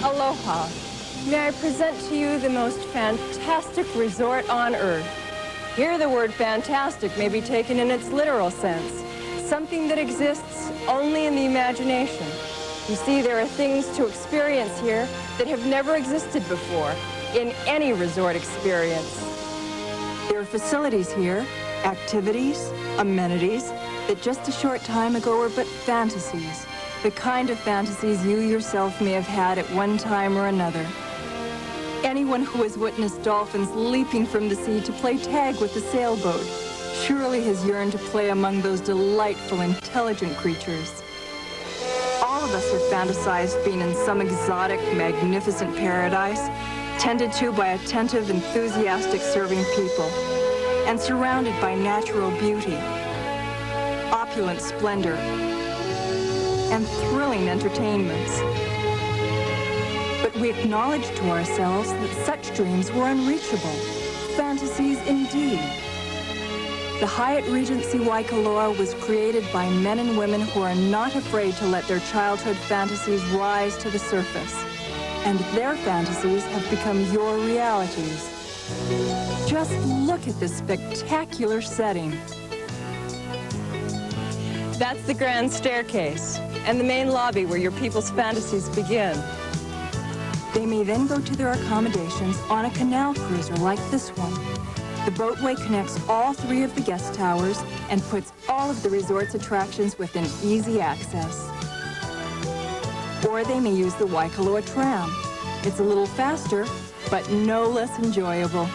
Aloha. May I present to you the most fantastic resort on earth. Here the word fantastic may be taken in its literal sense, something that exists only in the imagination. You see, there are things to experience here that have never existed before in any resort experience. There are facilities here, activities, amenities, that just a short time ago were but fantasies, the kind of fantasies you yourself may have had at one time or another. Anyone who has witnessed dolphins leaping from the sea to play tag with the sailboat surely has yearned to play among those delightful, intelligent creatures. All of us have fantasized being in some exotic, magnificent paradise, tended to by attentive, enthusiastic serving people, and surrounded by natural beauty, opulent splendor, and thrilling entertainments. But we acknowledge to ourselves that such dreams were unreachable, fantasies indeed. The Hyatt Regency Waikoloa was created by men and women who are not afraid to let their childhood fantasies rise to the surface. And their fantasies have become your realities. Just look at this spectacular setting. That's the grand staircase and the main lobby where your people's fantasies begin. They may then go to their accommodations on a canal cruiser like this one. The boatway connects all three of the guest towers and puts all of the resort's attractions within easy access. Or they may use the Waikoloa tram. It's a little faster, but no less enjoyable.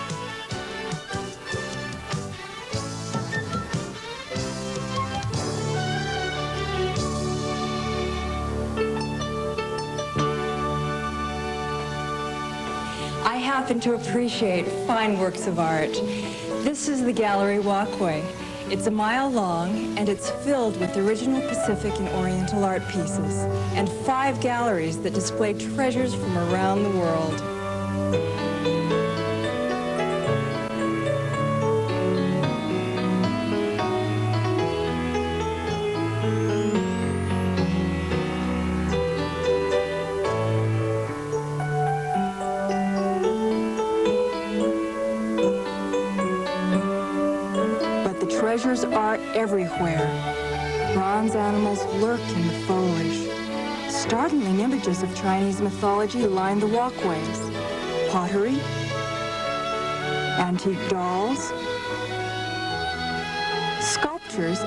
I happen to appreciate fine works of art. This is the gallery walkway. It's a mile long, and it's filled with original Pacific and Oriental art pieces, and 5 galleries that display treasures from around the world. Treasures are everywhere. Bronze animals lurk in the foliage. Startling images of Chinese mythology line the walkways. Pottery, antique dolls, sculptures,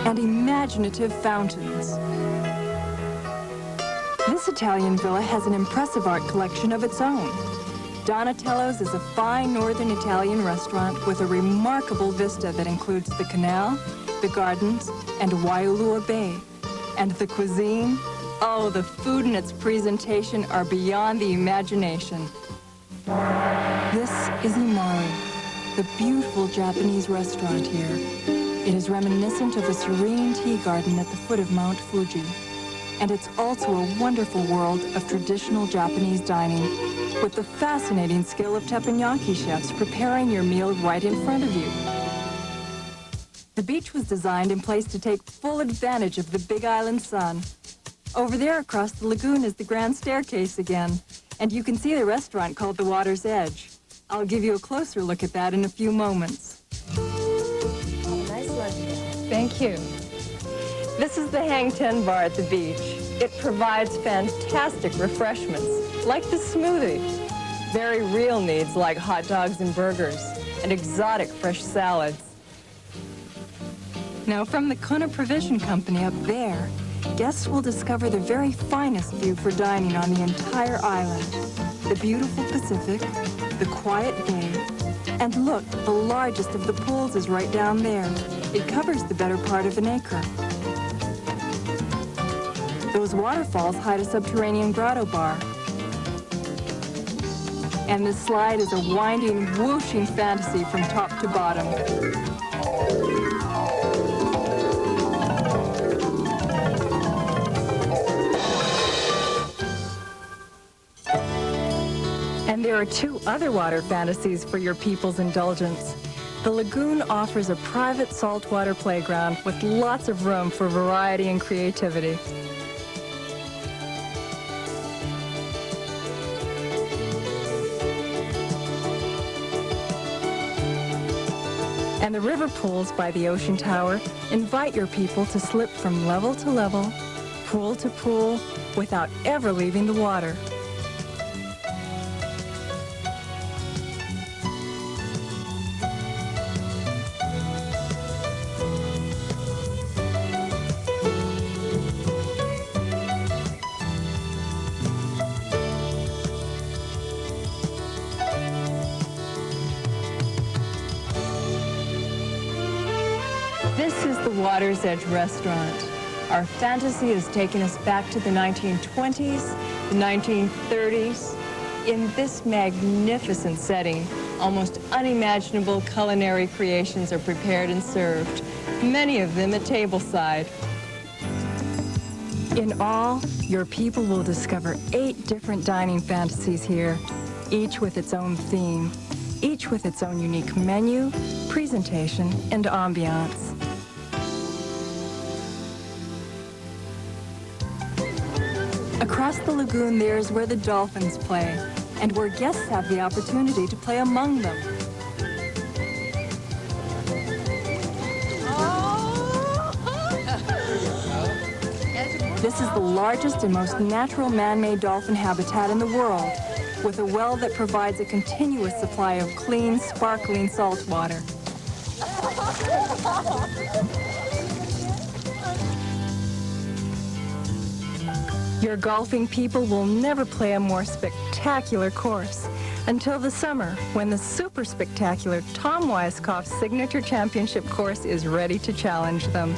and imaginative fountains. This Italian villa has an impressive art collection of its own. Donatello's is a fine northern Italian restaurant with a remarkable vista that includes the canal, the gardens, and Waiulua Bay. And the cuisine, oh, the food and its presentation are beyond the imagination. This is Imari, the beautiful Japanese restaurant here. It is reminiscent of a serene tea garden at the foot of Mount Fuji. And it's also a wonderful world of traditional Japanese dining, with the fascinating skill of teppanyaki chefs preparing your meal right in front of you. The beach was designed and placed to take full advantage of the Big Island sun. Over there across the lagoon is the grand staircase again, and you can see the restaurant called the Water's Edge. I'll give you a closer look at that in a few moments. Nice lunch. Thank you. This is the Hang Ten Bar at the beach. It provides fantastic refreshments, like the smoothie. Very real needs like hot dogs and burgers, and exotic fresh salads. Now from the Kona Provision Company up there, guests will discover the very finest view for dining on the entire island. The beautiful Pacific, the quiet bay, and look, the largest of the pools is right down there. It covers the better part of an acre. Those waterfalls hide a subterranean grotto bar. And this slide is a winding, whooshing fantasy from top to bottom. And there are 2 other water fantasies for your people's indulgence. The lagoon offers a private saltwater playground with lots of room for variety and creativity. And the river pools by the ocean tower invite your people to slip from level to level, pool to pool, without ever leaving the water. This is the Water's Edge restaurant. Our fantasy has taken us back to the 1920s, the 1930s. In this magnificent setting, almost unimaginable culinary creations are prepared and served, many of them at tableside. In all, your people will discover 8 different dining fantasies here, each with its own theme, each with its own unique menu, presentation, and ambiance. Across the lagoon, there's where the dolphins play, and where guests have the opportunity to play among them. This is the largest and most natural man-made dolphin habitat in the world, with a well that provides a continuous supply of clean, sparkling salt water. Your golfing people will never play a more spectacular course until the summer, when the super spectacular Tom Weiskopf's signature championship course is ready to challenge them.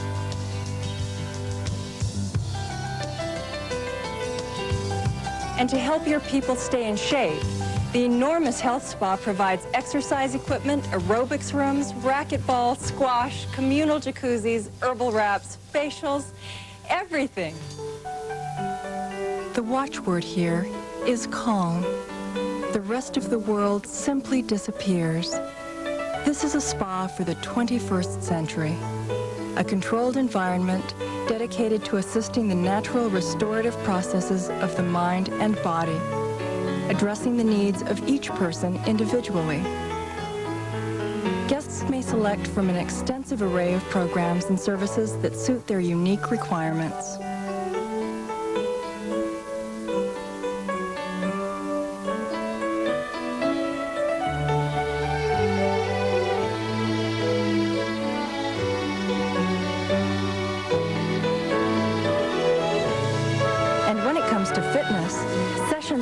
And to help your people stay in shape, the enormous health spa provides exercise equipment, aerobics rooms, racquetball, squash, communal jacuzzis, herbal wraps, facials, everything. The watchword here is calm. The rest of the world simply disappears. This is a spa for the 21st century, a controlled environment dedicated to assisting the natural restorative processes of the mind and body, addressing the needs of each person individually. Guests may select from an extensive array of programs and services that suit their unique requirements.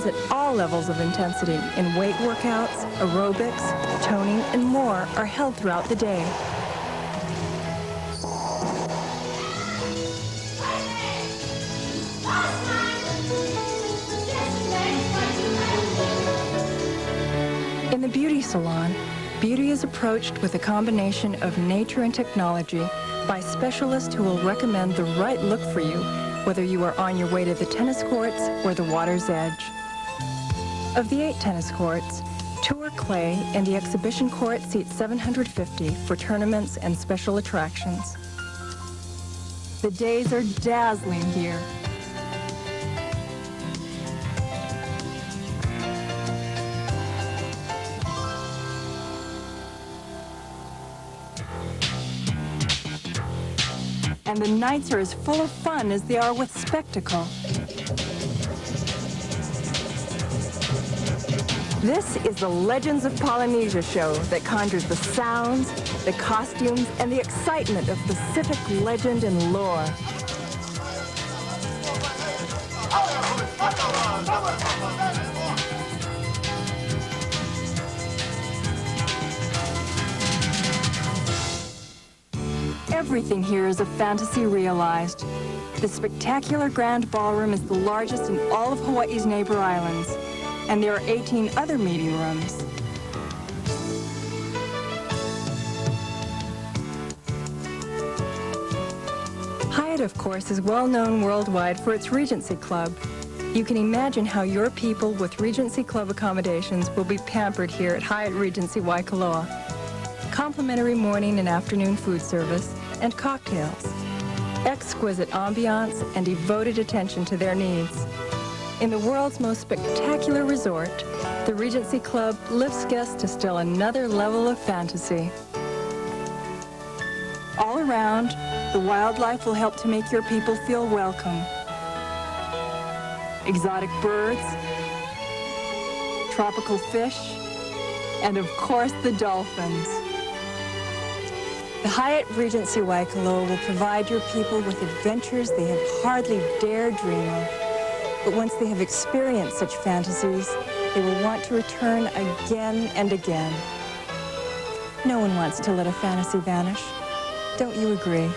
At all levels of intensity in weight workouts, aerobics, toning, and more are held throughout the day. In the beauty salon, beauty is approached with a combination of nature and technology by specialists who will recommend the right look for you, whether you are on your way to the tennis courts or the water's edge. Of the 8 tennis courts, 2 are clay, and the exhibition court seats 750 for tournaments and special attractions. The days are dazzling here. And the nights are as full of fun as they are with spectacle. This is the Legends of Polynesia show that conjures the sounds, the costumes, and the excitement of Pacific legend and lore. Everything here is a fantasy realized. The spectacular Grand Ballroom is the largest in all of Hawaii's neighbor islands, and there are 18 other meeting rooms. Hyatt, of course, is well known worldwide for its Regency Club. You can imagine how your people with Regency Club accommodations will be pampered here at Hyatt Regency Waikoloa. Complimentary morning and afternoon food service and cocktails. Exquisite ambiance and devoted attention to their needs. In the world's most spectacular resort, the Regency Club lifts guests to still another level of fantasy. around, the wildlife will help to make your people feel welcome. Exotic birds, tropical fish, and of course the dolphins. The Hyatt Regency Waikoloa will provide your people with adventures they have hardly dared dream of. But once they have experienced such fantasies, they will want to return again and again. No one wants to let a fantasy vanish. Don't you agree?